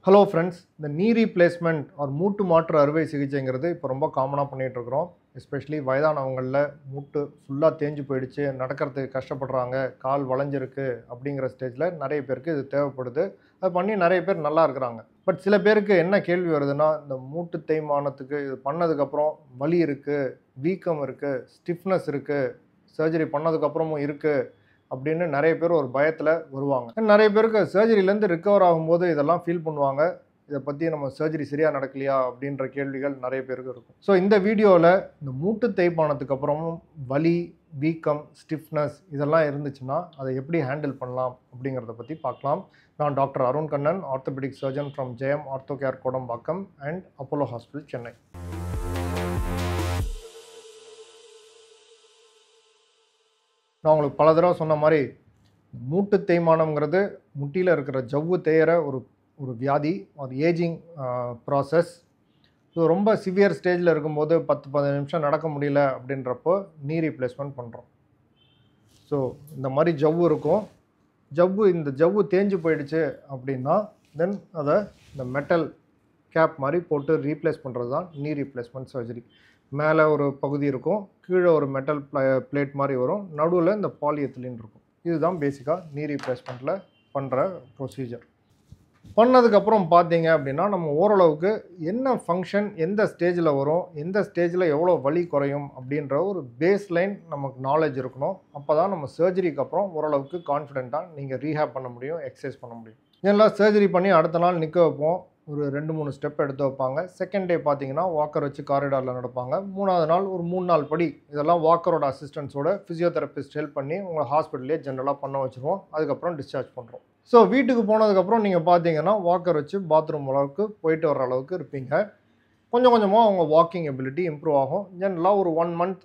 Hello friends, இந்த knee replacement R மூட்டு மாற்று அறுவை சிகிச்சைங்கிறது இப்போ ரொம்ப காமனாக பண்ணிகிட்ருக்குறோம். எஸ்பெஷலி வயதானவங்களில் மூட்டு ஃபுல்லாக தேஞ்சு போயிடுச்சு, நடக்கிறதுக்கு கஷ்டப்படுறாங்க, கால் வளைஞ்சிருக்கு அப்படிங்கிற ஸ்டேஜில் நிறைய பேருக்கு இது தேவைப்படுது. அது பண்ணி நிறைய பேர் நல்லா இருக்கிறாங்க. பட் சில பேருக்கு என்ன கேள்வி வருதுன்னா, இந்த மூட்டு தேய்மானத்துக்கு இது பண்ணதுக்கப்புறம் வலி இருக்குது, வீக்கம் இருக்குது, ஸ்டிஃப்னஸ் இருக்குது, சர்ஜரி பண்ணதுக்கப்புறமும் இருக்குது அப்படின்னு நிறைய பேர் ஒரு பயத்தில் வருவாங்க. நிறைய பேருக்கு சர்ஜரியிலேருந்து ரிகவர் ஆகும்போது இதெல்லாம் ஃபீல் பண்ணுவாங்க. இதை பற்றி நம்ம சர்ஜரி சரியாக நடக்கலையா அப்படின்ற கேள்விகள் நிறைய பேருக்கு இருக்கும். ஸோ இந்த வீடியோவில் இந்த மூட்டு தேய்மானத்துக்கு அப்புறமும் வலி, வீக்கம், ஸ்டிஃப்னஸ் இதெல்லாம் இருந்துச்சுன்னா அதை எப்படி ஹேண்டில் பண்ணலாம் அப்படிங்கிறத பற்றி பார்க்கலாம். நான் doctor Arun Kannan, orthopaedic surgeon from Jayam ortho care Kodambakkam and Apollo hospital, Chennai. நான் உங்களுக்கு பல தடவை சொன்ன மாதிரி மூட்டு தேய்மானம்ங்கிறது முட்டியில் இருக்கிற ஜவ்வு தேயிற ஒரு வியாதி, ஒரு ஏஜிங் ப்ராசஸ். ஸோ ரொம்ப சிவியர் ஸ்டேஜில் இருக்கும்போது 10-15 நிமிஷம் நடக்க முடியல அப்படின்றப்போ நீ ரீப்ளேஸ்மெண்ட் பண்ணுறோம். ஸோ இந்த மாதிரி ஜவ்வு இருக்கும். இந்த ஜவ்வு தேஞ்சு போயிடுச்சு அப்படின்னா தென் அதை இந்த மெட்டல் கேப் மாதிரி போட்டு ரீப்ளேஸ் பண்ணுறது தான் நீ ரீப்ளேஸ்மெண்ட் சர்ஜரி. மேலே ஒரு பகுதி இருக்கும், கீழே ஒரு மெட்டல் பிளேட் மாதிரி வரும், நடுவில் இந்த பாலிஎத்திலின் இருக்கும். இதுதான் பேசிக்காக நீ ரீப்ளேஸ்மெண்ட்டில் பண்ணுற ப்ரொசீஜர். பண்ணதுக்கப்புறம் பார்த்தீங்க அப்படின்னா நம்ம ஓரளவுக்கு என்ன ஃபங்க்ஷன் எந்த ஸ்டேஜில் வரும், எந்த ஸ்டேஜில் எவ்வளோ வலி குறையும் அப்படின்ற ஒரு பேஸ் லைன் நமக்கு நாலேஜ் இருக்கணும். அப்போ தான் நம்ம சர்ஜரிக்கு அப்புறம் ஓரளவுக்கு கான்ஃபிடென்ட்டாக நீங்கள் ரீஹேப் பண்ண முடியும், எக்ஸசைஸ் பண்ண முடியும். இதெல்லாம் சர்ஜரி பண்ணி அடுத்த நாள் நிற்க வைப்போம். ஒரு 2-3 ஸ்டெப் எடுத்து வைப்பாங்க. செகண்ட் டே பார்த்தீங்கன்னா வாக்கர் வச்சு காரிடாரில் நடப்பாங்க. 3வது நாள் ஒரு 3 நாள் படி இதெல்லாம் வாக்கரோட அசிஸ்டன்ஸோட ஃபிசியோதெரபிஸ்ட் ஹெல்ப் பண்ணி உங்களை ஹாஸ்பிட்டல்லே ஜென்ரலாக பண்ண வச்சுருவோம். அதுக்கப்புறம் டிஸ்சார்ஜ் பண்ணுறோம். ஸோ வீட்டுக்கு போனதுக்கப்புறம் நீங்கள் பார்த்தீங்கன்னா வாக்கர் வச்சு பாத்ரூம் அளவுக்கு போயிட்டு வர அளவுக்கு இருப்பீங்க. கொஞ்சம் கொஞ்சமாக அவங்க வாக்கிங் எபிலிட்டி இம்ப்ரூவ் ஆகும். ஜென்ரலாக ஒரு 1 மந்த்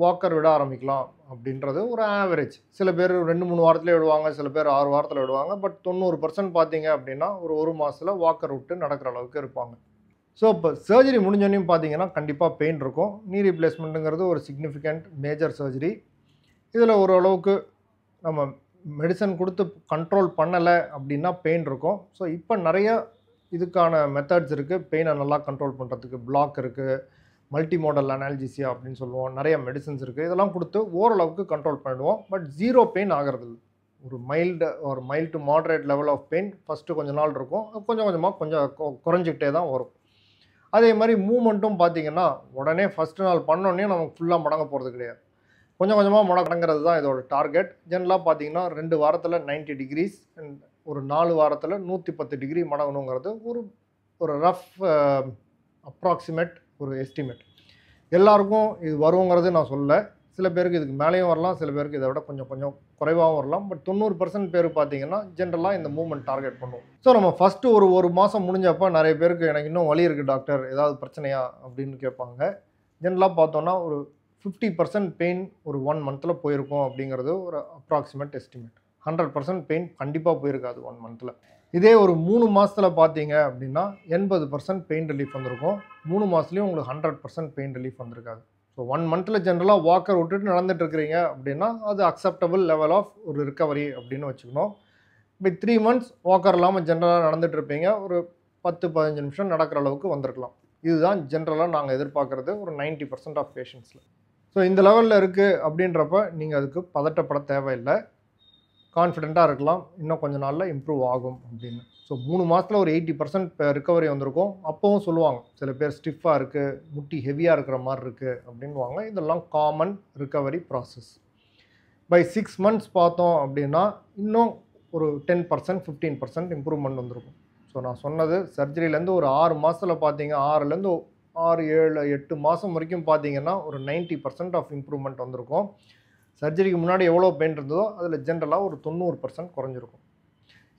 வாக்கர் விட ஆரம்பிக்கலாம் அப்படின்றது ஒரு ஆவரேஜ். சில பேர் 2-3 வாரத்திலே விடுவாங்க, சில பேர் 6 வாரத்தில் விடுவாங்க. பட் 90% பார்த்தீங்க அப்படின்னா ஒரு மாதத்தில் வாக்கர் விட்டு நடக்கிற அளவுக்கு இருப்பாங்க. ஸோ இப்போ சர்ஜரி முடிஞ்சோன்னையும் பார்த்தீங்கன்னா கண்டிப்பாக பெயின் இருக்கும். நீ ரீப்ளேஸ்மெண்ட்டுங்கிறது ஒரு சிக்னிஃபிகண்ட் மேஜர் சர்ஜரி. இதில் ஓரளவுக்கு நம்ம மெடிசன் கொடுத்து கண்ட்ரோல் பண்ணலை அப்படின்னா பெயின் இருக்கும். ஸோ இப்போ நிறைய இதுக்கான மெத்தட்ஸ் இருக்குது. பெயினை நல்லா கண்ட்ரோல் பண்ணுறதுக்கு பிளாக் இருக்குது, மல்டி மோடல் அனால்ஜிசியா அப்படின்னு சொல்லுவோம், நிறைய மெடிசன்ஸ் இருக்குது. இதெல்லாம் கொடுத்து ஓரளவுக்கு கண்ட்ரோல் பண்ணிடுவோம். பட் ஜீரோ பெயின் ஆகிறது இல்லை. ஒரு mild to moderate level of pain first கொஞ்ச நாள் இருக்கும். கொஞ்சம் கொஞ்சமாக குறைஞ்சிக்கிட்டே தான் வரும். அதே மாதிரி மூமெண்ட்டும் பார்த்தீங்கன்னா உடனே ஃபஸ்ட்டு நாள் பண்ணோடனே நமக்கு ஃபுல்லாக மடங்க போகிறது கிடையாது. கொஞ்சம் கொஞ்சமாக மடங்கிறது தான் இதோட டார்கெட். ஜென்ரலாக பார்த்தீங்கன்னா 2 வாரத்தில் 90 டிகிரிஸ் அண்ட் ஒரு 4 வாரத்தில் 110 டிகிரி மடங்கணுங்கிறது ஒரு ரஃப் அப்ராக்சிமேட் ஒரு எஸ்டிமேட். எல்லாருக்கும் இது வருங்கிறது நான் சொல்லலை. சில பேருக்கு இதுக்கு மேலேயும் வரலாம், சில பேருக்கு இதை விட கொஞ்சம் குறைவாகவும் வரலாம். பட் 90% பேர் பார்த்தீங்கன்னா ஜென்ரலாக இந்த மூவ்மெண்ட் டார்கெட் பண்ணுவோம். ஸோ நம்ம ஃபஸ்ட்டு ஒரு மாதம் முடிஞ்சப்போ நிறைய பேருக்கு எனக்கு இன்னும் வலி இருக்குது டாக்டர், ஏதாவது பிரச்சனையா அப்படின்னு கேட்பாங்க. ஜென்ரலாக பார்த்தோன்னா ஒரு 50% பெயின் ஒரு 1 மந்தில் போயிருக்கும் அப்படிங்கிறது ஒரு அப்ராக்சிமேட் எஸ்டிமேட். 100% பெயின் கண்டிப்பாக போயிருக்காது 1 மந்தில். இதே ஒரு 3 மாதத்தில் பார்த்தீங்க அப்படின்னா 80% பெயின் ரிலீஃப் வந்திருக்கும். 3 மாதத்துலேயும் உங்களுக்கு 100% பெயின் ரிலீஃப் வந்திருக்காது. ஸோ 1 மந்தில் ஜென்ரலாக வாக்கர் விட்டுட்டு நடந்துட்டு இருக்கிறீங்க அப்படின்னா அது அக்செப்டபிள் லெவல் ஆஃப் ஒரு ரிக்கவரி அப்படின்னு வச்சுக்கணும். இப்போ 3 மந்த்ஸ் வாக்கர் இல்லாமல் ஜென்ரலாக நடந்துட்டு இருப்பீங்க, ஒரு 10-15 நிமிஷம் நடக்கிற அளவுக்கு வந்திருக்கலாம். இதுதான் ஜென்ரலாக நாங்கள் எதிர்பார்க்குறது ஒரு 90% ஆஃப் பேஷண்ட்ஸில். ஸோ இந்த லெவலில் இருக்குது அப்படின்றப்ப நீங்கள் அதுக்கு பதட்டப்பட தேவையில்லை, கான்ஃபிடெண்ட்டாக இருக்கலாம். இன்னும் கொஞ்சம் நாளில் இம்ப்ரூவ் ஆகும் அப்படின்னு. ஸோ 3 மாதத்தில் ஒரு 80% ரிக்கவரி வந்திருக்கும். அப்போவும் சொல்லுவாங்க சில பேர் ஸ்டிஃபாக இருக்குது, முட்டி ஹெவியாக இருக்கிற மாதிரி இருக்குது அப்படின்வாங்க. இதெல்லாம் common recovery process. By 6 months பார்த்தோம் அப்படின்னா இன்னும் ஒரு 10% 15% இம்ப்ரூவ்மெண்ட் வந்திருக்கும். ஸோ நான் சொன்னது சர்ஜரியிலேருந்து ஒரு 6 மாதத்தில் பார்த்தீங்க, 6 7 8 மாதம் வரைக்கும் பார்த்தீங்கன்னா ஒரு 90% ஆஃப் இம்ப்ரூவ்மெண்ட் வந்திருக்கும். சர்ஜரிக்கு முன்னாடி எவ்வளோ பெயின் இருந்ததோ அதில் ஜென்ரலாக ஒரு 90% குறைஞ்சிருக்கும்.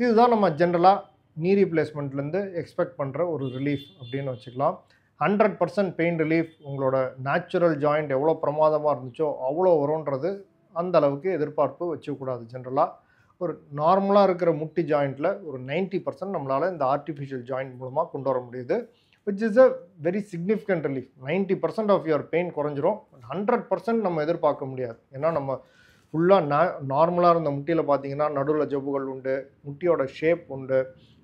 இதுதான் நம்ம ஜென்ரலாக நீ ரீப்ளேஸ்மெண்ட்லேருந்து எக்ஸ்பெக்ட் பண்ணுற ஒரு ரிலீஃப் அப்படின்னு வச்சுக்கலாம். 100% பெயின் ரிலீஃப் உங்களோட நேச்சுரல் ஜாயிண்ட் எவ்வளோ பிரமாதமாக இருந்துச்சோ அவ்வளோ வரும்ன்றது அந்த அளவுக்கு எதிர்பார்ப்பு வச்சுக்கூடாது. ஜென்ரலாக ஒரு நார்மலாக இருக்கிற முட்டி ஜாயிண்ட்டில் ஒரு 90% நம்மளால் இந்த ஆர்டிஃபிஷியல் ஜாயிண்ட் மூலமாக கொண்டு வர முடியுது. which is a very significant relief. 90% of your pain குறைஞ்சிரும். 100% நம்ம எதிர்பார்க்க முடியாது. ஏன்னா நம்ம ஃபுல்லாக நார்மலாக இருந்த முட்டியில் பார்த்தீங்கன்னா நடுவில் ஜவ்வுகள் உண்டு, முட்டியோட ஷேப் உண்டு,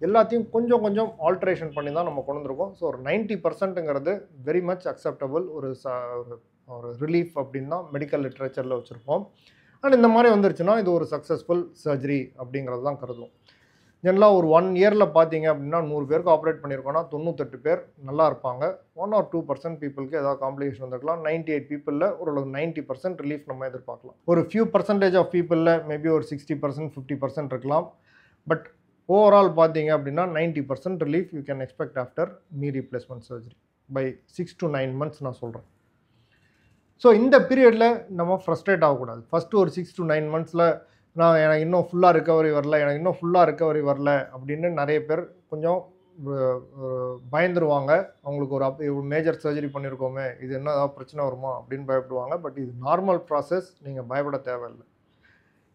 எல்லாத்தையும் கொஞ்சம் கொஞ்சம் ஆல்ட்ரேஷன் பண்ணி தான் நம்ம கொண்டு வந்திருக்கோம். ஸோ ஒரு 90%ங்கிறது வெரி மச் அக்செப்டபுள் ஒரு ரிலீஃப் அப்படின்னு தான் மெடிக்கல் லிட்ரேச்சரில் வச்சுருப்போம். அண்ட் இந்த மாதிரி வந்துருச்சுன்னா இது ஒரு சக்ஸஸ்ஃபுல் சர்ஜரி அப்படிங்கிறது தான் கருதும். ஜென்ரலாக ஒரு 1 இயரில் பார்த்தீங்க அப்படின்னா 100 பேருக்கு ஆப்ரேட் பண்ணியிருக்கோன்னா 98 பேர் நல்லா இருப்பாங்க. 1 or 2% பீப்புளுக்கு ஏதாவது காம்ப்ளிகேஷன் வந்துருக்கலாம். 98 பீப்புளில் ஒரு 90% ரிலீஃப் நம்ம எதிர்பார்க்கலாம். ஒரு ஃபியூ பர்சன்டேஜ் ஆஃப் பீப்புளில் மேபி ஒரு 60%, 50% இருக்கலாம். பட் ஓவரால் பார்த்தீங்க அப்படின்னா 90% relief you can expect after knee replacement surgery by 6 to 9 months நான் சொல்கிறேன். ஸோ இந்த பீரியடில் நம்ம ஃப்ரஸ்ட்ரேட் ஆகக்கூடாது. ஃபஸ்ட்டு ஒரு 6 to 9 monthsல எனக்கு இன்னும் ஃபுல்லாக ரிக்கவரி வரல அப்படின்னு நிறைய பேர் கொஞ்சம் பயந்துருவாங்க. அவங்களுக்கு ஒரு மேஜர் சர்ஜரி பண்ணியிருக்கோமே, இது என்ன ஏதாவது பிரச்சனை வருமா அப்படின்னு பயப்படுவாங்க. பட் இது நார்மல் ப்ராசஸ், நீங்கள் பயப்பட தேவையில்லை.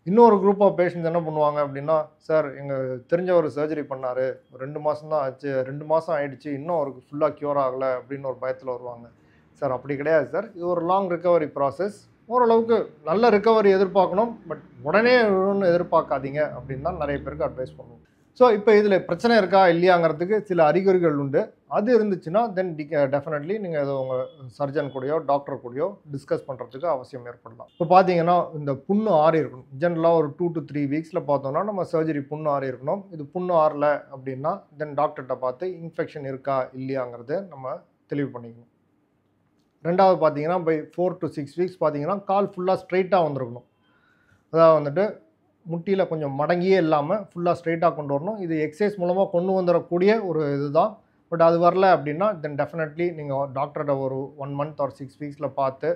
இன்னொரு குரூப் ஆஃப் பேஷண்ட்ஸ் என்ன பண்ணுவாங்க அப்படின்னா, சார் எங்கள் தெரிஞ்ச ஒரு சர்ஜரி பண்ணார், 2 மாதம் தான் ஆச்சு, 2 மாதம் ஆகிடுச்சு, இன்னும் அவருக்கு ஃபுல்லாக க்யூர் ஆகலை அப்படின்னு ஒரு பயத்தில் வருவாங்க. சார் அப்படி கிடையாது சார், இது ஒரு லாங் ரிக்கவரி ப்ராசஸ். ஓரளவுக்கு நல்ல ரிக்கவரி எதிர்பார்க்கணும், பட் உடனே ஒன்றும் எதிர்பார்க்காதீங்க அப்படின்னு தான் நிறைய பேருக்கு அட்வைஸ் பண்ணுவோம். ஸோ இப்போ இதில் பிரச்சனை இருக்கா இல்லையாங்கிறதுக்கு சில அறிகுறிகள் உண்டு. அது இருந்துச்சுன்னா தென் டெஃபினெட்லி நீங்கள் அதை உங்கள் சர்ஜன் கூடயோ டாக்டர் கூடயோ டிஸ்கஸ் பண்ணுறதுக்கு அவசியம் ஏற்படலாம். இப்போ பார்த்தீங்கன்னா இந்த புண்ணு ஆறி இருக்கணும். ஜென்ரலாக ஒரு 2 to 3 வீக்ஸில் பார்த்தோம்னா நம்ம சர்ஜரி புண்ணு ஆறி இருக்கணும். இது புண்ணு ஆறலை அப்படின்னா தென் டாக்டர்கிட்ட பார்த்து இன்ஃபெக்ஷன் இருக்கா இல்லையாங்கிறத நம்ம தெளிவு பண்ணிக்கணும். ரெண்டாவது பார்த்தீங்கன்னா பை 4 to 6 வீக்ஸ் பார்த்தீங்கன்னா கால் ஃபுல்லாக ஸ்ட்ரைட்டாக வந்துருக்கணும். அதாவது வந்துட்டு முட்டியில் கொஞ்சம் மடங்கியே இல்லாமல் ஃபுல்லாக ஸ்ட்ரைட்டாக கொண்டு வரணும். இது எக்ஸசைஸ் மூலமாக கொண்டு வந்துடக்கூடிய ஒரு இதுதான். பட் அது வரல அப்படின்னா தென் டெஃபினெட்லி நீங்கள் டாக்டர்கிட்ட ஒரு 1 month or 6 வீக்ஸில் பார்த்து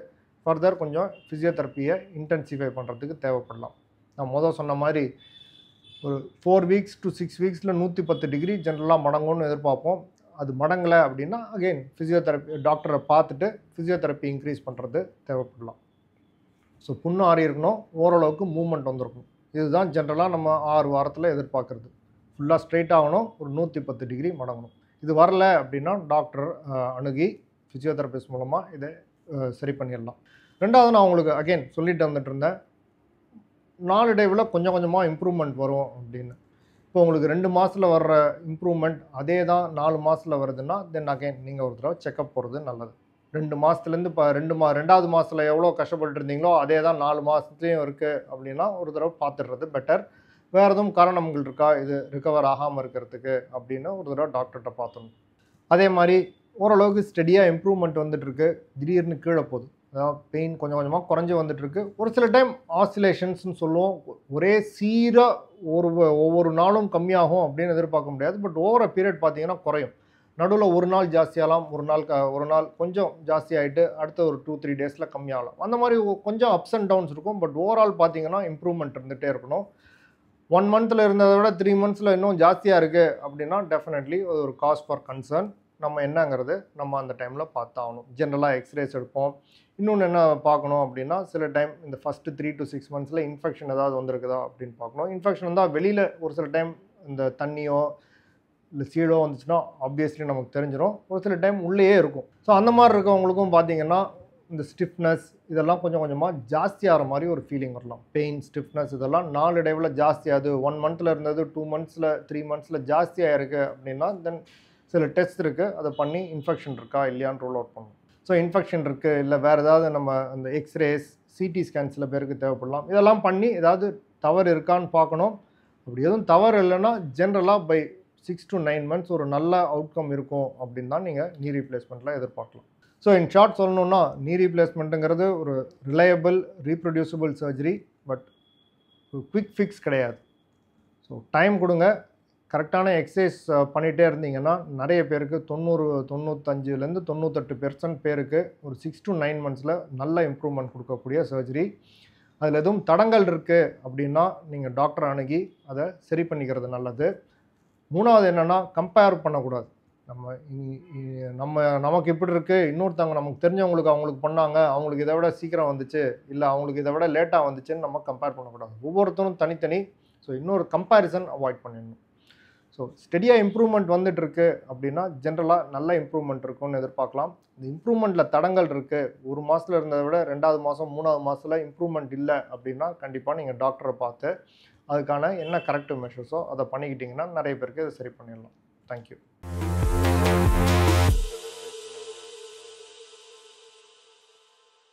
ஃபர்தர் கொஞ்சம் ஃபிசியோதெரப்பியை இன்டென்சிஃபை பண்ணுறதுக்கு தேவைப்படலாம். நான் சொன்ன மாதிரி ஒரு 4 weeks to 6 வீக்ஸில் 110 டிகிரி ஜென்ரலாக மடங்கும்னு எதிர்பார்ப்போம். அது மடங்கலை அப்படின்னா அகெயின் ஃபிசியோதெரப்பி டாக்டரை பார்த்துட்டு ஃபிசியோதெரப்பி இன்க்ரீஸ் பண்ணுறது தேவைப்படலாம். ஸோ புண்ணு ஆறி இருக்கணும், ஓரளவுக்கு மூவ்மெண்ட் வந்திருக்கணும். இதுதான் ஜென்ரலாக நம்ம 6 வாரத்தில் எதிர்பார்க்குறது. ஃபுல்லாக ஸ்ட்ரைட் ஆகணும், ஒரு 110 டிகிரி மடங்கணும். இது வரல அப்படின்னா டாக்டர் அணுகி ஃபிசியோதெரபிஸ்ட் மூலமாக இதை சரி பண்ணிடலாம். ரெண்டாவது நான் உங்களுக்கு அகெயின் சொல்லிட்டு வந்துட்டு இருந்தேன், நாளடைவில் கொஞ்சம் கொஞ்சமாக இம்ப்ரூவ்மெண்ட் வரும் அப்படின்னு. இப்போ உங்களுக்கு 2 மாதத்தில் வர்ற இம்ப்ரூவ்மெண்ட் அதே தான் 4 மாதத்தில் வருதுன்னா தென் அகைன் நீங்கள் ஒரு தடவை செக்கப் போகிறது நல்லது. 2 மாதத்துலேருந்து இப்போ 2வது மாதத்தில் எவ்வளோ கஷ்டப்பட்டு இருந்தீங்களோ அதே தான் 4 மாதத்துலேயும் இருக்குது அப்படின்னா ஒரு தடவை பார்த்துடுறது பெட்டர். வேறு எதுவும் காரணங்கள் இருக்கா இது ரிகவர் ஆகாமல் இருக்கிறதுக்கு அப்படின்னு ஒரு தடவை டாக்டர்கிட்ட பார்த்துடணும். அதே மாதிரி ஓரளவுக்கு ஸ்டெடியாக இம்ப்ரூவ்மெண்ட் வந்துட்டுருக்கு, திடீர்னு கீழே போகுது, அதாவது பெயின் கொஞ்சம் கொஞ்சமாக குறைஞ்சி வந்துட்டுருக்கு. ஒரு சில டைம் ஆசிலேஷன்ஸ்னு சொல்லுவோம், ஒரே சீராக ஒவ்வொரு நாளும் கம்மியாகும் அப்படின்னு எதிர்பார்க்க முடியாது. பட் ஓவர பீரியட் பார்த்தீங்கன்னா குறையும். நடுவில் ஒரு நாள் ஜாஸ்தியாகலாம், ஒரு நாள் கொஞ்சம் ஜாஸ்தி ஆகிட்டு அடுத்த ஒரு 2-3 டேஸில் கம்மியாகலாம். அந்த மாதிரி கொஞ்சம் அப்ஸ் அண்ட் டவுன்ஸ் இருக்கும். பட் ஓவரால் பார்த்தீங்கன்னா இம்ப்ரூவ்மெண்ட் இருந்துகிட்டே இருக்கணும். 1 monthல இருந்ததை விட 3 monthsல இன்னும் ஜாஸ்தியாக இருக்குது அப்படின்னா டெஃபினெட்லி ஒரு காஸ் ஃபார் கன்சர்ன். நம்ம என்னங்கிறது நம்ம அந்த டைமில் பார்த்தாகணும். ஜென்ரலாக எக்ஸ்ரேஸ் எடுப்போம். இன்னொன்று என்ன பார்க்கணும் அப்படின்னா சில டைம் இந்த ஃபஸ்ட்டு 3 to 6 monthsல இன்ஃபெக்ஷன் ஏதாவது வந்திருக்குதா அப்படின்னு பார்க்கணும். இன்ஃபெக்ஷன் வந்தால் வெளியில் ஒரு சில டைம் இந்த தண்ணியோ இல்லை சீடோ வந்துச்சுன்னா ஆப்வியஸ்லி நமக்கு தெரிஞ்சிடும். ஒரு சில டைம் உள்ளேயே இருக்கும். ஸோ அந்த மாதிரி இருக்கவங்களுக்கும் பார்த்தீங்கன்னா இந்த ஸ்டிஃப்னஸ் இதெல்லாம் கொஞ்சம் கொஞ்சமாக ஜாஸ்தியாகிற மாதிரி ஒரு ஃபீலிங் வரலாம். பெயின், ஸ்டிஃப்னஸ் இதெல்லாம் நாளடைவில் ஜாஸ்தியாகுது. 1 monthல இருந்தது 2 monthsல 3 monthsல ஜாஸ்தியாக இருக்குது அப்படின்னா தென் சில டெஸ்ட் இருக்குது, அதை பண்ணி இன்ஃபெக்ஷன் இருக்கா இல்லையான்னு ரூல் அவுட் பண்ணணும். ஸோ இன்ஃபெக்ஷன் இருக்குது இல்லை வேறு ஏதாவது நம்ம அந்த எக்ஸ்ரேஸ், சிடி ஸ்கேன் சில பேருக்கு தேவைப்படலாம். இதெல்லாம் பண்ணி ஏதாவது தவறு இருக்கான்னு பார்க்கணும். அப்படி எதுவும் தவறு இல்லைன்னா ஜென்ரலாக பை 6 to 9 months ஒரு நல்ல அவுட்கம் இருக்கும் அப்படின்னு தான் நீங்கள் நீ ரீப்ளேஸ்மெண்ட்டில் எதிர்பார்க்கலாம். ஸோ இன் ஷார்ட் சொல்லணுன்னா நீ ரீப்ளேஸ்மெண்ட்டுங்கிறது ஒரு reliable reproducible surgery, but quick fix கிடையாது. ஸோ டைம் கொடுங்க, கரெக்டான எக்ஸசைஸ் பண்ணிகிட்டே இருந்தீங்கன்னா நிறைய பேருக்கு 95லேருந்து 98% பேருக்கு ஒரு 6 to 9 monthsல நல்ல இம்ப்ரூவ்மெண்ட் கொடுக்கக்கூடிய சர்ஜரி. அதில் எதுவும் தடங்கள் இருக்குது அப்படின்னா நீங்கள் டாக்டரை அணுகி அதை சரி பண்ணிக்கிறது நல்லது. மூணாவது என்னென்னா கம்பேர் பண்ணக்கூடாது. நமக்கு இப்படி இருக்குது, இன்னொருத்தவங்க நமக்கு தெரிஞ்சவங்களுக்கு அவங்களுக்கு பண்ணாங்க, அவங்களுக்கு இதை விட சீக்கிரம் வந்துச்சு, இல்லை அவங்களுக்கு இதை விட லேட்டாக வந்துச்சுன்னு நம்ம கம்பேர் பண்ணக்கூடாது. ஒவ்வொருத்தரும் தனித்தனி. ஸோ இன்னொரு கம்பேரிசன் அவாய்ட் பண்ணிடணும். ஸோ ஸ்டெடியாக இம்ப்ரூவ்மெண்ட் வந்துட்டுருக்கு அப்படின்னா ஜென்ரலாக நல்ல இம்ப்ரூவ்மெண்ட் இருக்கும்னு எதிர்பார்க்கலாம். இந்த இம்ப்ரூவ்மெண்ட்டில் தடங்கள் இருக்குது, ஒரு மாதத்தில் இருந்ததை விட 2வது மாதம் 3வது மாதத்தில் இம்ப்ரூவ்மெண்ட் இல்லை அப்படின்னா கண்டிப்பாக நீங்கள் டாக்டரை பார்த்து அதுக்கான என்ன கரெக்டிவ் மெஷர்ஸோ அதை பண்ணிக்கிட்டிங்கன்னா நிறைய பேருக்கு இதை சரி பண்ணிடலாம். தேங்க்யூ.